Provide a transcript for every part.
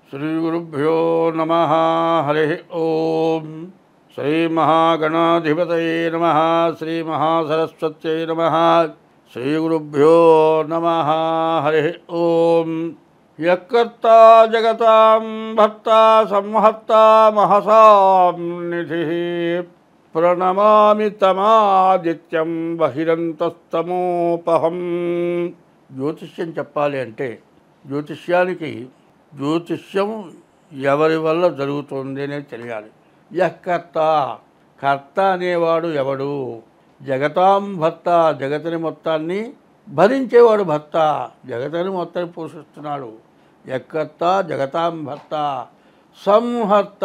శ్రీగురుభ్యో నమః. హరి ఓం. శ్రీమహాగణాధిపతయే నమః. శ్రీమహాసరస్వత్యై నమః. శ్రీగురుభ్యో నమః. హరి ఓం. యకర్తా జగతాం భర్తా సంహర్తా మహసాం నిధిః ప్రణమామి తమాదిత్యం బహిరంతస్తమోపహం. జ్యోతిష్యం చెప్పాలి అంటే జ్యోతిష్యం ఎవరి వల్ల జరుగుతుంది అనేది తెలియాలి. యకర్త, కర్త అనేవాడు ఎవడు? జగతాం భర్త, జగతిని మొత్తాన్ని భరించేవాడు భర్త, జగతిని మొత్తాన్ని పోషిస్తున్నాడు. యకర్త జగతాం భర్త. సంహర్త,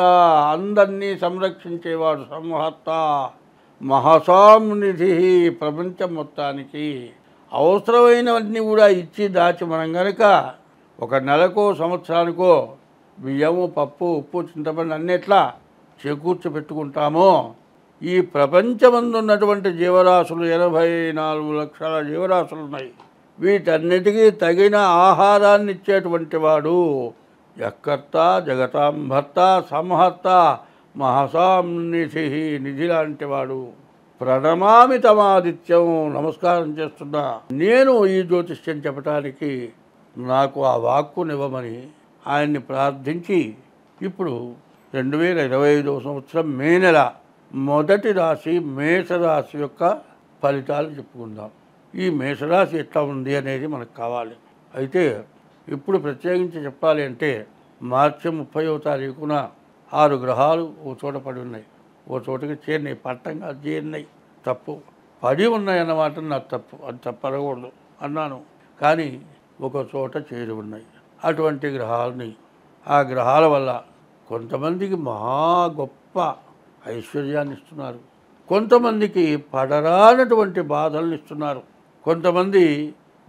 అందరినీ సంరక్షించేవాడు సంహర్త. మహసాం నిధి, ప్రపంచం మొత్తానికి అవసరమైనవన్నీ కూడా ఇచ్చి దాచి మనం కనుక ఒక నెలకో సంవత్సరానికో బియ్యము, పప్పు, ఉప్పు, చింతపండు అన్నిట్లా చేకూర్చి పెట్టుకుంటామో ఈ ప్రపంచమందు ఉన్నటువంటి జీవరాశులు 84 లక్షల జీవరాశులు ఉన్నాయి. వీటన్నిటికీ తగిన ఆహారాన్ని ఇచ్చేటువంటి వాడు యకర్త జగతాం భర్త సంహర్త మహసాం నిధి, నిధి లాంటి వాడు. ప్రణమామి తమాదిత్యం, నమస్కారం చేస్తున్నా. నేను ఈ జ్యోతిష్యం చెప్పడానికి నాకు ఆ వాక్కునివ్వమని ఆయన్ని ప్రార్థించి ఇప్పుడు 2025 సంవత్సరం మే నెల మొదటి రాశి మేషరాశి యొక్క ఫలితాలు చెప్పుకుందాం. ఈ మేషరాశి ఎట్లా ఉంది అనేది మనకు కావాలి. అయితే ఇప్పుడు ప్రత్యేకించి చెప్పాలి అంటే మార్చి 30వ తారీఖున 6 గ్రహాలు ఓ చోట పడి ఉన్నాయి, ఓ చోటకి చేరినాయి. పట్టంగా చేరినాయి తప్పు, పడి ఉన్నాయి అన్నమాట నాకు తప్పు, అది తప్పరకూడదు అన్నాను. కానీ ఒక చోట చేరి ఉన్నాయి. అటువంటి గ్రహాలని, ఆ గ్రహాల వల్ల కొంతమందికి మహా గొప్ప ఐశ్వర్యాన్ని ఇస్తున్నారు, కొంతమందికి పడరానటువంటి బాధలను ఇస్తున్నారు, కొంతమంది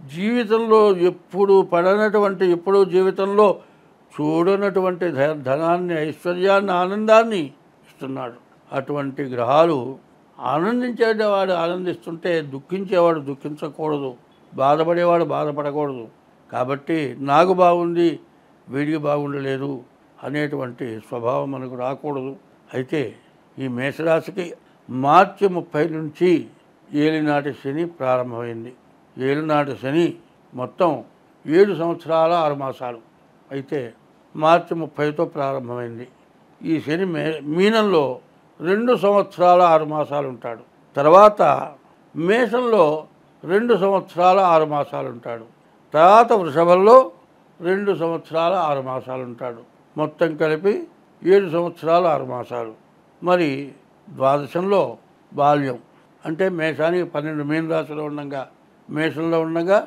జీవితంలో ఎప్పుడు పడనటువంటి, ఎప్పుడూ జీవితంలో చూడనటువంటి ధనాన్ని, ఐశ్వర్యాన్ని, ఆనందాన్ని ఇస్తున్నాడు. అటువంటి గ్రహాలు ఆనందించేవాడు ఆనందిస్తుంటే దుఃఖించేవాడు దుఃఖించకూడదు, బాధపడేవాడు బాధపడకూడదు. కాబట్టి నాకు బాగుంది వీడికి బాగుండలేదు అనేటువంటి స్వభావం మనకు రాకూడదు. అయితే ఈ మేషరాశికి మార్చి 30 నుంచి ఏలినాటి శని ప్రారంభమైంది. ఏలినాటి శని మొత్తం 7 సంవత్సరాల 6 మాసాలు. అయితే మార్చి 30తో ప్రారంభమైంది. ఈ శని మీనంలో 2 సంవత్సరాల 6 మాసాలు ఉంటాడు. తర్వాత మేషంలో 2 సంవత్సరాల 6 మాసాలు ఉంటాడు. తర్వాత వృషభంలో 2 సంవత్సరాల 6 మాసాలు ఉంటాడు. మొత్తం కలిపి 7 సంవత్సరాల 6 మాసాలు. మరి ద్వాదశంలో బాల్యం అంటే మేషానికి 12 మీన రాశిలో ఉండగా, మేషంలో ఉండగా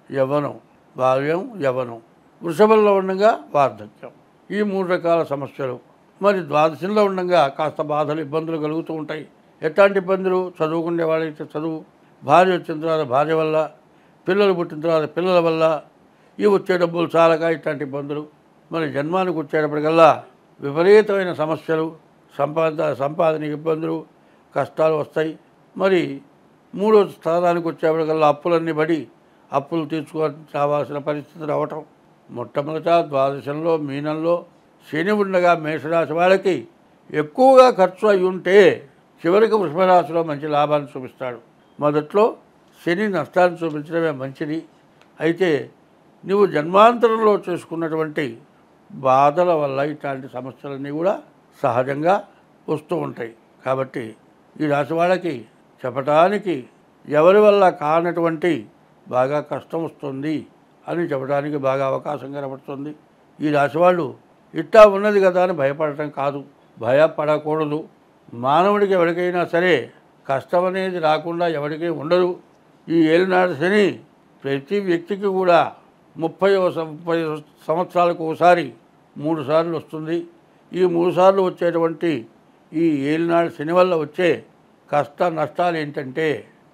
యవ్వనం, బాల్యం, యవ్వనం, వృషభంలో ఉండగా వార్ధక్యం. ఈ 3 రకాల సమస్యలు. మరి ద్వాదశంలో ఉండగా కాస్త బాధలు, ఇబ్బందులు కలుగుతూ ఉంటాయి. ఎట్లాంటి ఇబ్బందులు? చదువుకునే వాళ్ళైతే చదువు, భార్య వచ్చిన తర్వాత భార్య వల్ల, పిల్లలు పుట్టిన తర్వాత పిల్లల వల్ల, ఈ వచ్చే డబ్బులు చాలక ఇట్లాంటి ఇబ్బందులు. మరి జన్మానికి వచ్చేటప్పటికల్లా విపరీతమైన సమస్యలు, సంపాదనకి ఇబ్బందులు, కష్టాలు వస్తాయి. మరి 3వ స్థానానికి వచ్చేప్పటికల్లా అప్పులన్నీ పడి అప్పులు తీర్చుకొని రావాల్సిన పరిస్థితి రావటం. మొట్టమొదట ద్వాదశంలో మీనంలో శని ఉండగా మేషరాశి వాళ్ళకి ఎక్కువగా ఖర్చు అయి ఉంటే చివరికి వృషభరాశిలో మంచి లాభాన్ని చూపిస్తాడు. మొదట్లో శని నష్టాన్ని చూపించడమే మంచిది. అయితే నువ్వు జన్మాంతరంలో చేసుకున్నటువంటి బాధల వల్ల ఇట్లాంటి సమస్యలన్నీ కూడా సహజంగా వస్తూ ఉంటాయి. కాబట్టి ఈ రాశి వాళ్ళకి చెప్పడానికి ఎవరి వల్ల కానటువంటి బాగా కష్టం వస్తుంది అని చెప్పడానికి బాగా అవకాశం కనబడుతుంది. ఈ రాశి వాళ్ళు ఇట్టా ఉన్నది కదా అని భయపడటం కాదు, భయపడకూడదు. మానవుడికి ఎవరికైనా సరే కష్టం అనేది రాకుండా ఎవరికీ ఉండదు. ఈ ఏలినాటి శని ప్రతి వ్యక్తికి కూడా 30 సంవత్సరాలకు ఒకసారి 3 సార్లు వస్తుంది. ఈ 3 సార్లు వచ్చేటువంటి ఈ ఏలినాటి శని వల్ల వచ్చే కష్ట నష్టాలు ఏంటంటే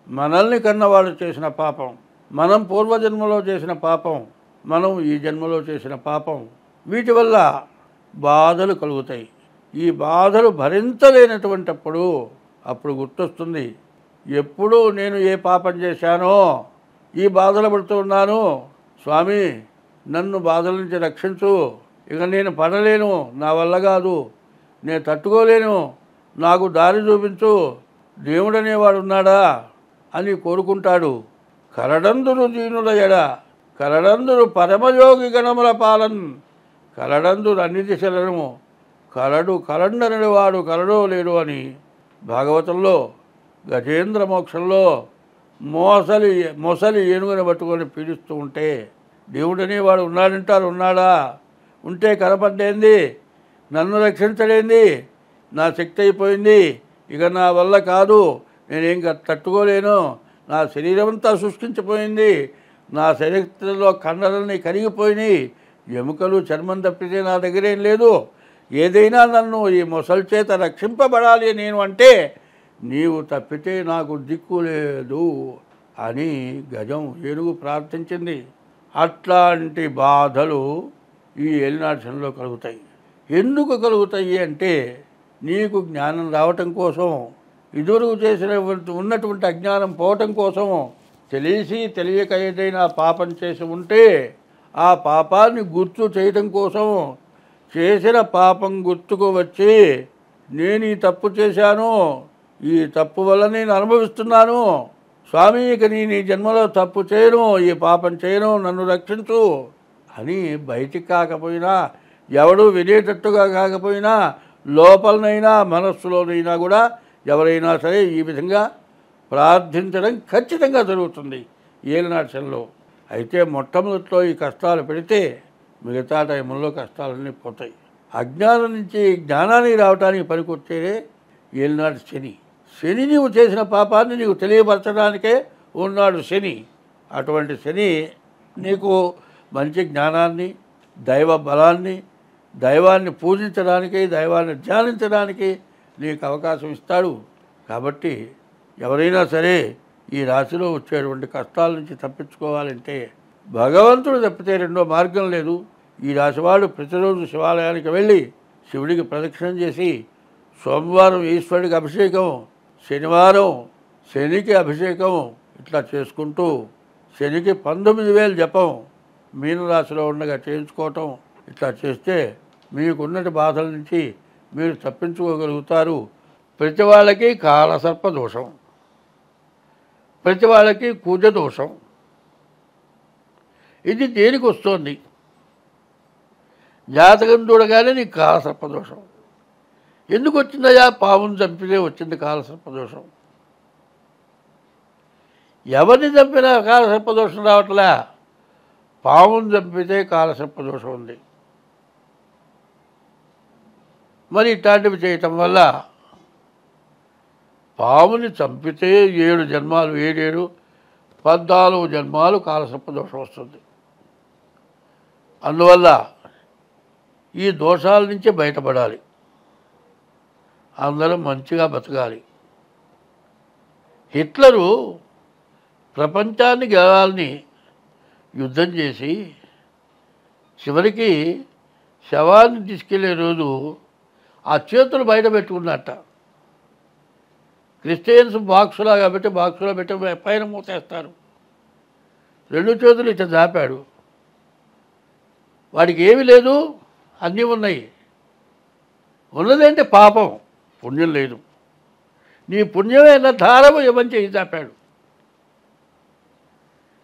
మనల్ని కన్నవాళ్ళు చేసిన పాపం, మనం పూర్వజన్మలో చేసిన పాపం, మనం ఈ జన్మలో చేసిన పాపం, వీటి వల్ల బాధలు కలుగుతాయి. ఈ బాధలు భరించలేనటువంటిప్పుడు అప్పుడు గుర్తొస్తుంది, ఎప్పుడూ నేను ఏ పాపం చేశానో ఈ బాధలు పడుతూ ఉన్నాను, స్వామి నన్ను బాధల నుంచి రక్షించు, ఇక నేను పడలేను, నా వల్ల కాదు, నేను తట్టుకోలేను, నాకు దారి చూపించు, దేవుడు అనేవాడు ఉన్నాడా అని కోరుకుంటాడు. కరడందురు దీనుల ఎడ కరడందురు పరమయోగి గణముల పాలన్ కరడందురు అన్ని దిశలను కలండరని వాడు కలడో లేడు అని భాగవతంలో గజేంద్ర మోక్షంలో మొసలి ఏనుగుని పట్టుకొని పీడిస్తూ ఉంటే దేవుడనేవాడు ఉన్నాడంటారు. ఉన్నాడా? ఉంటే కనపడ్డేంది, నన్ను రక్షించలేంది, నా శక్తి అయిపోయింది, ఇక నా వల్ల కాదు, నేనేం తట్టుకోలేను, నా శరీరం అంతా శుష్కించిపోయింది, నా శరీరంలో కండలన్నీ కరిగిపోయినాయి, ఎముకలు చర్మం తప్పితే నా దగ్గరేం లేదు, ఏదైనా నన్ను ఈ మొసలి చేత రక్షింపబడాలి నేను అంటే నీవు తప్పితే నాకు దిక్కు లేదు అని గజం ఏనుగు ప్రార్థించింది. అట్లాంటి బాధలు ఈ ఏలినాటి కలుగుతాయి. ఎందుకు కలుగుతాయి అంటే నీకు జ్ఞానం రావటం కోసం, ఇదివరకు చేసిన ఉన్నటువంటి అజ్ఞానం పోవటం కోసం, తెలిసి తెలియక ఏదైనా పాపం చేసి ఉంటే ఆ పాపాన్ని గుర్తు చేయటం కోసం, చేసిన పాపం గుర్తుకు వచ్చి నేను ఈ తప్పు చేశాను, ఈ తప్పు వల్ల నేను అనుభవిస్తున్నాను, స్వామి ఇక నేను ఈ జన్మలో తప్పు చేయను, ఈ పాపం చేయను, నన్ను రక్షించు అని బయటికి కాకపోయినా, ఎవడు వినేటట్టుగా కాకపోయినా, లోపలనైనా మనస్సులోనైనా కూడా ఎవరైనా సరే ఈ విధంగా ప్రార్థించడం ఖచ్చితంగా జరుగుతుంది ఏలినాటి శనిలో. అయితే మొట్టమొదటిలో ఈ కష్టాలు పెడితే మిగతా టైంలో కష్టాలన్నీ పోతాయి. అజ్ఞానం నుంచి జ్ఞానానికి రావడానికి పనికొచ్చేదే ఏలినాటి శని. శని నీవు చేసిన పాపాన్ని నీకు తెలియపరచడానికే ఉన్నాడు శని. అటువంటి శని నీకు మంచి జ్ఞానాన్ని, దైవ బలాన్ని, దైవాన్ని పూజించడానికి, దైవాన్ని ధ్యానించడానికి నీకు అవకాశం ఇస్తాడు. కాబట్టి ఎవరైనా సరే ఈ రాశిలో వచ్చేటువంటి కష్టాల నుంచి తప్పించుకోవాలంటే భగవంతుడు తప్పితే రెండో మార్గం లేదు. ఈ రాశివాడు ప్రతిరోజు శివాలయానికి వెళ్ళి శివుడికి ప్రదక్షిణం చేసి, సోమవారం ఈశ్వరుడికి అభిషేకం, శనివారం శనికి అభిషేకం ఇట్లా చేసుకుంటూ శనికి 19,000 జపం మీనరాశిలో ఉండగా చేయించుకోవటం ఇట్లా చేస్తే మీకున్నటి బాధల నుంచి మీరు తప్పించుకోగలుగుతారు. ప్రతి వాళ్ళకి కాలసర్ప దోషం, ప్రతి వాళ్ళకి కుజ దోషం. ఇది దేనికి వస్తుంది? జాతకం చూడగానే నీకు కాలసర్పదోషం. ఎందుకు వచ్చిందయ్యా? పామును చంపితే వచ్చింది కాలసర్పదోషం. ఎవరిని చంపినా కాలసర్పదోషం రావట్లే, పామును చంపితే కాలసర్పదోషం ఉంది. మరి ఇట్లాంటివి చేయటం వల్ల పాముని చంపితే 7 జన్మాలు, 7 14 జన్మాలు కాలసర్పదోషం వస్తుంది. అందువల్ల ఈ దోషాల నుంచి బయటపడాలి, అందరం మంచిగా బతకాలి. హిట్లరు ప్రపంచాన్ని గెలవాలని యుద్ధం చేసి చివరికి శవాన్ని తీసుకెళ్లే రోజు ఆ చేతులు బయట పెట్టుకున్నట్ట. క్రిస్టియన్స్ బాక్సులా కాబట్టి బాక్సులో పెట్టి పైన మూతేస్తారు. 2 చేతులు ఇట్లా దాపాడు. వాడికి ఏమీ లేదు, అన్నీ ఉన్నాయి. ఉన్నదేంటే పాపం, పుణ్యం లేదు. నీ పుణ్యమైన ధారము ఏమని చేయి దాపాడు.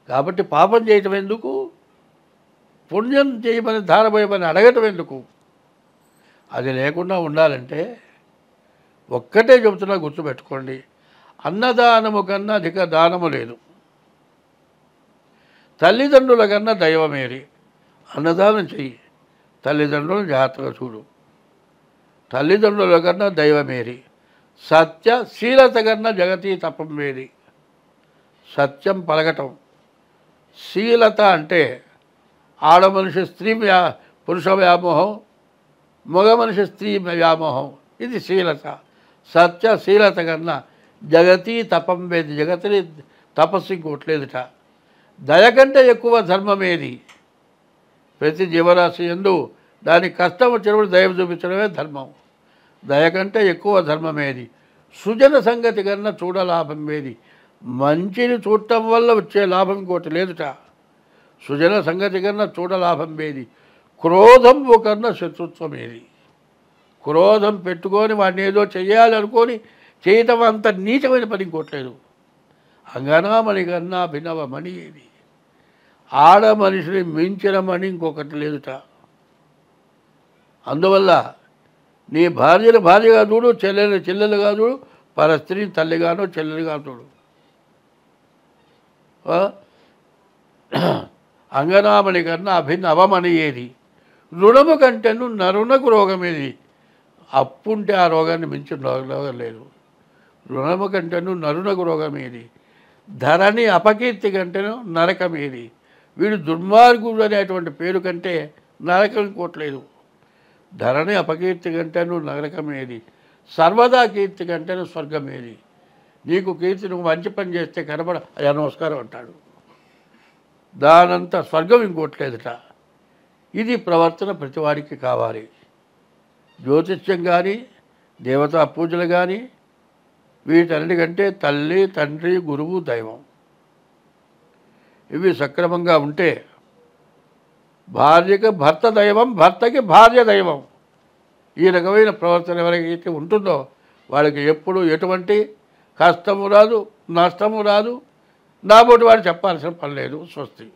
కాబట్టి పాపం చేయటం ఎందుకు, పుణ్యం చేయమని ధారపోయమని అడగటం ఎందుకు? అది లేకుండా ఉండాలంటే ఒక్కటే చెబుతున్నా, గుర్తుపెట్టుకోండి, అన్నదానము కన్నా అధిక దానము లేదు. తల్లిదండ్రుల కన్నా దైవమేరి. అన్నదానం చెయ్యి, తల్లిదండ్రులను జాగ్రత్తగా చూడు. తల్లిదండ్రుల కన్నా దైవమేరి. సత్యశీలత కన్నా జగతి తపం వేరి. సత్యం పలకటం. శీలత అంటే ఆడ మనిషి స్త్రీ పురుష వ్యామోహం, మగ మనిషి స్త్రీ వ్యామోహం, ఇది శీలత. సత్యశీలత కన్నా జగతి తపం వేది. జగతిని తపస్సు ఇంకోట్లేదుట. దయ కంటే ఎక్కువ ధర్మమేది. ప్రతి జీవరాశి యందు దానికి కష్టం వచ్చినప్పుడు దయ చూపించడమే ధర్మం. దయ కంటే ఎక్కువ ధర్మమేది. సుజన సంగతి కన్నా చూడలాభం ఏది. మంచిని చూడటం వల్ల వచ్చే లాభం ఇంకోటి లేదుట. సుజన సంగతి కన్నా చూడలాభం ఏది. క్రోధంబు కన్నా శత్రుత్వం ఏది? క్రోధం పెట్టుకొని వాడిని ఏదో చెయ్యాలనుకొని చేయటం అంత నీచమైన పని ఇంకోట్లేదు. అంగనామణి కన్నా భిన్నవమణి ఏది? ఆడ మనిషిని మించిన మణి ఇంకొకటి లేదుట. అందువల్ల నీ భార్యను భార్యగా చూడు, చెల్లెలు చెల్లెలుగా చూడు, పర స్త్రీని తల్లిగానో చెల్లెలుగా చూడు. అంగనామణి కన్నా అభినవమణి ఏది? రుణము కంటేను నరునకు రోగం ఏది? అప్పుంటే ఆ రోగాన్ని మించిన రోగం లేదు. రుణము కంటేను నరునకు రోగం ఏది? ధరణి అపకీర్తి కంటేను నరకం ఏది? వీడు దుర్మార్గుడు అనేటువంటి పేరు కంటే నరకం కోట్లేదు. ధరణి అపకీర్తి కంటేను నరకం ఏది? సర్వదా కీర్తి కంటేను స్వర్గం ఏది? నీకు కీర్తి నువ్వు మంచి పని చేస్తే కనబడ అయ్యా నమస్కారం అంటాడు. దానంతా స్వర్గం ఇంకోట్లేదుట. ఇది ప్రవర్తన ప్రతివాడికి కావాలి. జ్యోతిష్యం కానీ దేవతా పూజలు కానీ వీటన్నిటికంటే తల్లి తండ్రి గురువు దైవం ఇవి సక్రమంగా ఉంటే భార్యకి భర్త దైవం, భర్తకి భార్య దైవం. ఈ రకమైన ప్రవర్తన ఎవరికైతే ఉంటుందో వాళ్ళకి ఎప్పుడు ఎటువంటి కష్టము రాదు, నష్టము రాదు. నాబోటి వాడు చెప్పాల్సిన పని లేదు. స్వస్తి.